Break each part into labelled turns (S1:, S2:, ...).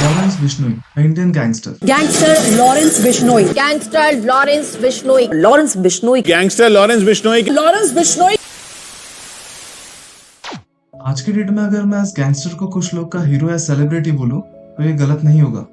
S1: Lawrence Bishnoi, an Indian gangster.
S2: Gangster Lawrence Bishnoi. Gangster Lawrence Bishnoi. Lawrence Bishnoi.
S3: Gangster Lawrence Bishnoi.
S2: Lawrence Bishnoi.
S1: आज की date में अगर मैं इस गैंगस्टर को कुछ लोग का हीरो या सेलिब्रिटी बोलूं तो ये गलत नहीं होगा।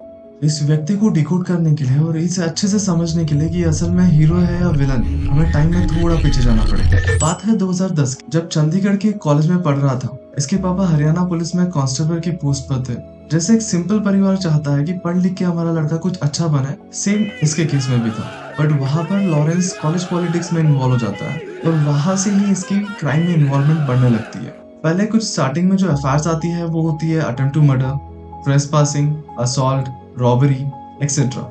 S1: इस व्यक्ति को डिकोड करने के लिए और इसे अच्छे से समझने के लिए कि असल में हीरो है या विलन, हमें टाइम में थोड़ा पीछे जाना पड़ेगा। बात है 2010 की, जब चंडीगढ़ के कॉलेज में पढ़ रहा था। इसके पापा हरियाणा पुलिस में कांस्टेबल की पोस्ट पर थे। जैसे एक सिंपल परिवार चाहता है कि पढ़ लिख के हमारा लड़का कुछ अच्छा बने, सेम इसके केस में भी था। बट वहाँ पर लॉरेंस कॉलेज पॉलिटिक्स में इन्वॉल्व हो जाता है और वहां से ही इसकी क्राइम में इन्वॉल्वमेंट बढ़ने लगती है। पहले कुछ स्टार्टिंग में जो एफआईआर आती है वो होती है attempt to murder, trespassing, assault, robbery etcetera.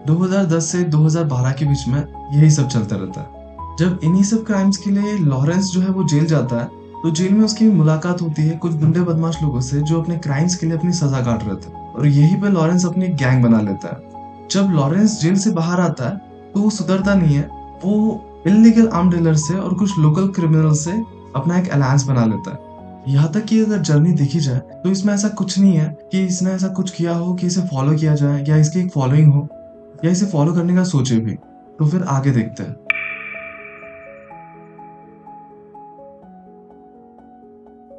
S1: 2010 से 2012 के बीच में यही सब चलता रहता है। जब इन्हीं सब क्राइम्स के लिए लॉरेंस जो है वो जेल जाता है तो जेल में उसकी मुलाकात होती है कुछ गुंडे बदमाश लोगों से जो अपने क्राइम्स के लिए अपनी सजा काट रहे थे, और यहीं पे लॉरेंस अपनी एक गैंग बना लेता है। जब लॉरेंस जेल से बाहर आता है तो वो सुधरता नहीं है। वो इल्लीगल आर्म डीलर से और कुछ लोकल क्रिमिनल से अपना एक अलायंस बना लेता है। यहाँ तक कि अगर जर्नी देखी जाए तो इसमें ऐसा कुछ नहीं है कि इसने ऐसा कुछ किया हो कि इसे फॉलो किया जाए या इसकी एक फॉलोइंग हो या इसे फॉलो करने का सोचे भी। तो फिर आगे देखते हैं।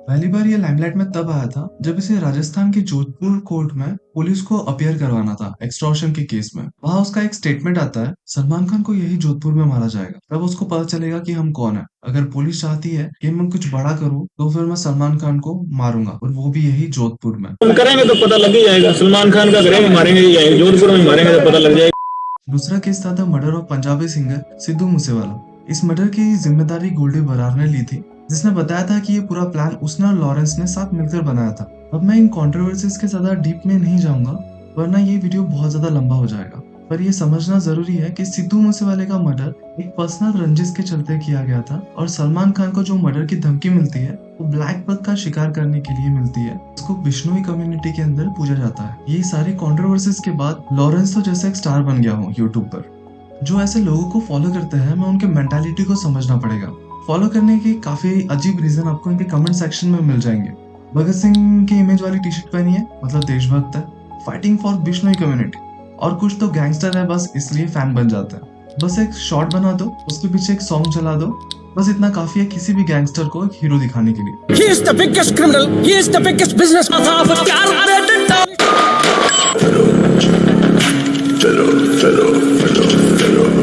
S1: पहली बार ये लाइमलाइट में तब आया था जब इसे राजस्थान के जोधपुर कोर्ट में पुलिस को अपीयर करवाना था एक्सटॉर्शन के केस में। वहाँ उसका एक स्टेटमेंट आता है, सलमान खान को यही जोधपुर में मारा जाएगा, तब उसको पता चलेगा कि हम कौन है। अगर पुलिस चाहती है कि मैं कुछ बड़ा करूँ तो फिर मैं सलमान खान को मारूंगा, और वो भी यही जोधपुर में।
S3: करेंगे तो पता लग ही जाएगा, सलमान खान का करेंगे मारेंगे या जोधपुर में मारेंगे तो पता लग जाएगा।
S1: दूसरा केस था murder of Punjabi singer Sidhu Moosewala. इस मर्डर की जिम्मेदारी गोल्डी बरार ने ली थी, जिसने बताया था कि ये पूरा प्लान उसने और लॉरेंस ने साथ मिलकर बनाया था। अब मैं इन कंट्रोवर्सीज के ज्यादा डीप में नहीं जाऊंगा वरना ये वीडियो बहुत ज्यादा लंबा हो जाएगा, पर ये समझना जरूरी है कि सिद्धू मूसेवाले का मर्डर एक पर्सनल रंजिश के चलते किया गया था, और सलमान खान को जो मर्डर की धमकी मिलती है वो ब्लैक बग का शिकार करने के लिए मिलती है। उसको बिश्नोई कम्युनिटी के अंदर पूजा जाता है। ये सारी कंट्रोवर्सीज के बाद लॉरेंस तो जैसे एक स्टार बन गया हो यूट्यूब पर। जो ऐसे लोगों को फॉलो करते हैं, मैं उनके मेंटालिटी को समझना पड़ेगा। फॉलो करने के काफी अजीब रीजन आपको इनके कमेंट सेक्शन में मिल जाएंगे। भगत सिंह की इमेज वाली टी शर्ट पहनी है, मतलब देशभक्त है, फाइटिंग फॉर बिश्नोई कम्युनिटी, और कुछ तो गैंगस्टर है बस इसलिए फैन बन जाता है। बस एक शॉट बना दो, उसके पीछे एक सॉन्ग चला दो, बस इतना काफी है किसी भी गैंगस्टर को एक हीरो दिखाने के लिए।
S4: He is the biggest criminal. He is the biggest businessman.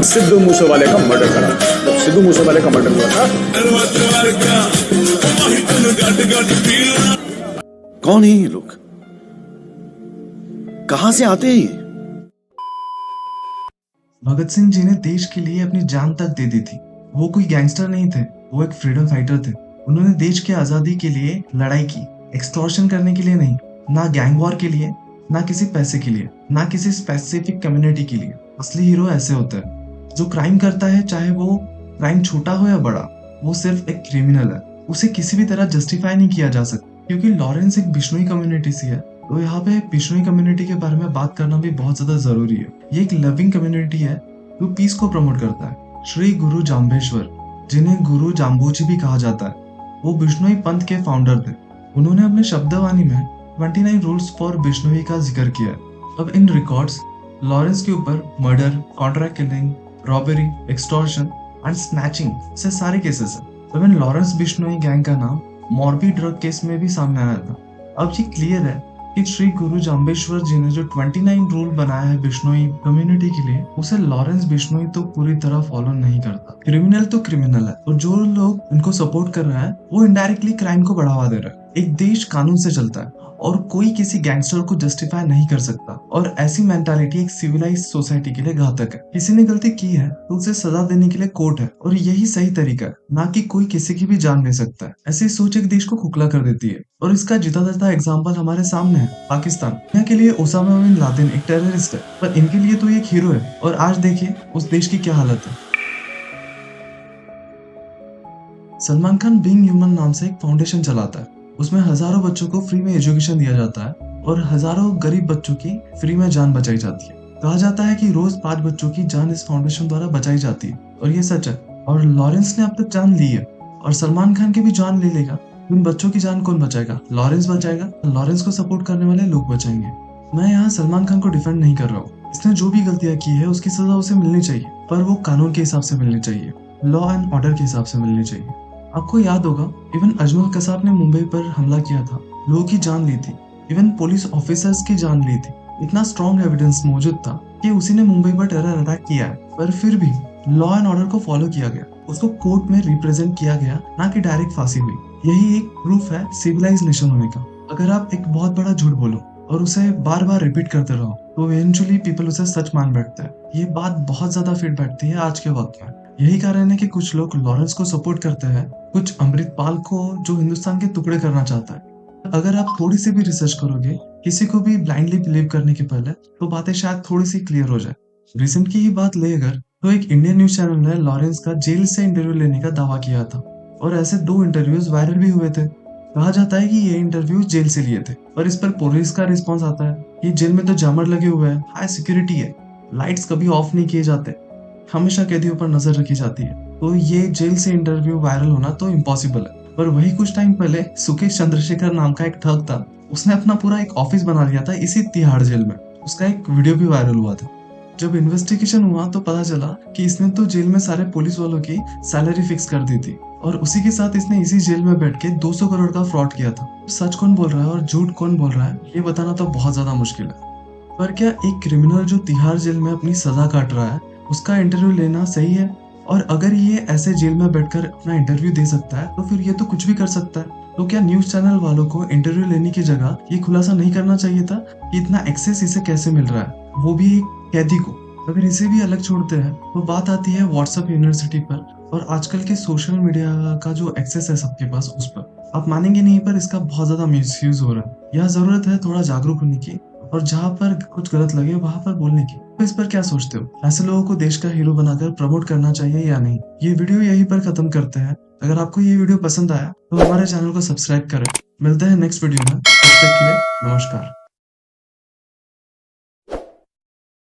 S3: Sidhu मूसेवाले का मर्डर करा। जब सिद्धू मूसेवाले का मर्डर हुआ था,
S4: कौन है ये लोग? कहां से आते हैं ये?
S1: भगत सिंह जी ने देश के लिए अपनी जान तक दे दी थी। वो कोई गैंगस्टर नहीं थे, वो एक फ्रीडम फाइटर थे। उन्होंने देश की आजादी के लिए लड़ाई की, एक्सटॉर्शन करने के लिए नहीं, ना गैंग वॉर के लिए, ना किसी पैसे के लिए, ना किसी स्पेसिफिक कम्युनिटी के लिए। असली हीरो ऐसे होते हैं जो क्राइम करता है, चाहे वो क्राइम छोटा हो या बड़ा, वो सिर्फ एक क्रिमिनल है, उसे किसी भी तरह जस्टिफाई नहीं किया जा सकता। क्योंकि लॉरेंस एक बिश्नोई कम्युनिटी से है, तो यहाँ पे बिश्नोई कम्युनिटी के बारे में बात करना भी बहुत ज्यादा जरूरी है। ये एक लविंग कम्युनिटी है जो पीस को प्रमोट करता है। श्री गुरु जाम्बेश्वर, जिन्हें गुरु जाम्बोजी भी कहा जाता है, वो बिश्नोई पंथ के फाउंडर थे। उन्होंने अपने शब्दवाणी में 29 रूल्स फॉर बिश्नोई का जिक्र किया है। अब इन रिकॉर्ड्स लॉरेंस के ऊपर murder, contract killing, robbery, extortion and snatching से सारे केसेस है। तब इन लॉरेंस बिश्नोई गैंग का नाम मॉर्बी ड्रग केस में भी सामने आया था। अब ये क्लियर है कि श्री गुरु जाम्बेश्वर जी ने जो 29 रूल बनाया है बिश्नोई कम्युनिटी के लिए, उसे लॉरेंस बिश्नोई तो पूरी तरह फॉलो नहीं करता। क्रिमिनल तो क्रिमिनल है, और जो लोग इनको सपोर्ट कर रहा है वो इनडायरेक्टली क्राइम को बढ़ावा दे रहा है। एक देश कानून से चलता है और कोई किसी गैंगस्टर को जस्टिफाई नहीं कर सकता, और ऐसी मेंटालिटी एक सिविलाइज्ड सोसाइटी के लिए घातक है। किसी ने गलती की है तो उसे सजा देने के लिए कोर्ट है, और यही सही तरीका है, ना कि कोई किसी की भी जान ले सकता है। ऐसी सोच एक देश को खोखला कर देती है, और इसका जीता जाता एग्जाम्पल हमारे सामने है पाकिस्तान। यहाँ के लिए ओसामा बिन लादेन एक टेररिस्ट है, पर इनके लिए तो एक हीरो है, और आज देखिए उस देश की क्या हालत है। सलमान खान बीइंग ह्यूमन नाम से एक फाउंडेशन चलाता है। उसमें हजारों बच्चों को फ्री में एजुकेशन दिया जाता है, और हजारों गरीब बच्चों की फ्री में जान बचाई जाती है। कहा जाता है कि रोज 5 बच्चों की जान इस फाउंडेशन द्वारा बचाई जाती है, और ये सच है। और लॉरेंस ने अब तक जान ली है, और सलमान खान की भी जान ले लेगा। उन बच्चों की जान कौन बचाएगा? लॉरेंस बचाएगा। लॉरेंस को सपोर्ट करने वाले लोग बचाएंगे। मैं यहाँ सलमान खान को डिफेंड नहीं कर रहा हूँ। इसने जो भी गलतियां की है उसकी सजा उसे मिलनी चाहिए, पर वो कानून के हिसाब से मिलनी चाहिए, लॉ एंड ऑर्डर के हिसाब से मिलनी चाहिए। आपको याद होगा, इवन अजमल कसाब ने मुंबई पर हमला किया था, लोगों की जान ली थी, इवन पुलिस ऑफिसर्स की जान ली थी। इतना स्ट्रॉन्ग एविडेंस मौजूद था कि उसी ने मुंबई पर टेरर अटैक किया है, पर फिर भी लॉ एंड ऑर्डर को फॉलो किया गया, उसको कोर्ट में रिप्रेजेंट किया गया, ना कि डायरेक्ट फांसी हुई। यही एक प्रूफ है सिविलाइज नेशन होने का। अगर आप एक बहुत बड़ा झूठ बोलो और उसे बार बार रिपीट करते रहो तो इवेंचुअली पीपल उसे सच मान बैठते हैं। ये बात बहुत ज्यादा फिट बैठती है आज के वक्त में। यही कारण है कि कुछ लोग लॉरेंस को सपोर्ट करते हैं, कुछ अमृतपाल को जो हिंदुस्तान के टुकड़े करना चाहता है। अगर आप थोड़ी सी भी रिसर्च करोगे किसी को भी ब्लाइंडली बिलीव करने के पहले, तो बातें शायद थोड़ी सी क्लियर हो जाए। रिसेंट की ही बात ले अगर, तो एक इंडियन न्यूज चैनल ने लॉरेंस का जेल से इंटरव्यू लेने का दावा किया था, और ऐसे 2 इंटरव्यूज वायरल भी हुए थे। कहा जाता है कि ये इंटरव्यू जेल से लिए थे, और इस पर पुलिस का रिस्पांस आता है कि जेल में तो जामर लगे हुए हैं, हाई सिक्योरिटी है, लाइट्स कभी ऑफ नहीं किए जाते, हमेशा कैदियों पर नजर रखी जाती है, तो ये जेल से इंटरव्यू वायरल होना तो इम्पॉसिबल है। पर वही कुछ टाइम पहले सुकेश चंद्रशेखर नाम का एक ठग था, उसने अपना पूरा एक ऑफिस बना लिया था इसी तिहाड़ जेल में। उसका एक वीडियो भी वायरल हुआ था। जब इन्वेस्टिगेशन हुआ तो पता चला कि इसने तो जेल में सारे पुलिस वालों की सैलरी फिक्स कर दी थी, और उसी के साथ इसने इसी जेल में बैठ के 200 करोड़ का फ्रॉड किया था। सच कौन बोल रहा है और झूठ कौन बोल रहा है, ये बताना तो बहुत ज्यादा मुश्किल है। पर क्या एक क्रिमिनल जो तिहाड़ जेल में अपनी सजा काट रहा है, उसका इंटरव्यू लेना सही है? और अगर ये ऐसे जेल में बैठकर अपना इंटरव्यू दे सकता है, तो फिर ये तो कुछ भी कर सकता है। तो क्या न्यूज चैनल वालों को इंटरव्यू लेने की जगह ये खुलासा नहीं करना चाहिए था कि इतना एक्सेस इसे कैसे मिल रहा है, वो भी एक कैदी को? अगर इसे भी अलग छोड़ते हैं तो बात आती है व्हाट्सएप यूनिवर्सिटी पर और आजकल के सोशल मीडिया का जो एक्सेस है सबके पास, उस पर। आप मानेंगे नहीं, पर इसका बहुत ज्यादा मिसयूज हो रहा है। यहाँ जरूरत है थोड़ा जागरूक होने की, और जहाँ पर कुछ गलत लगे वहां पर बोलने की। तो इस पर क्या सोचते हो? ऐसे लोगों को देश का हीरो बनाकर प्रमोट करना चाहिए या नहीं? ये वीडियो यहीं पर खत्म करते हैं। अगर आपको ये वीडियो पसंद आया तो हमारे चैनल को सब्सक्राइब करें। मिलते हैं नेक्स्ट वीडियो में, तब तक के लिए नमस्कार।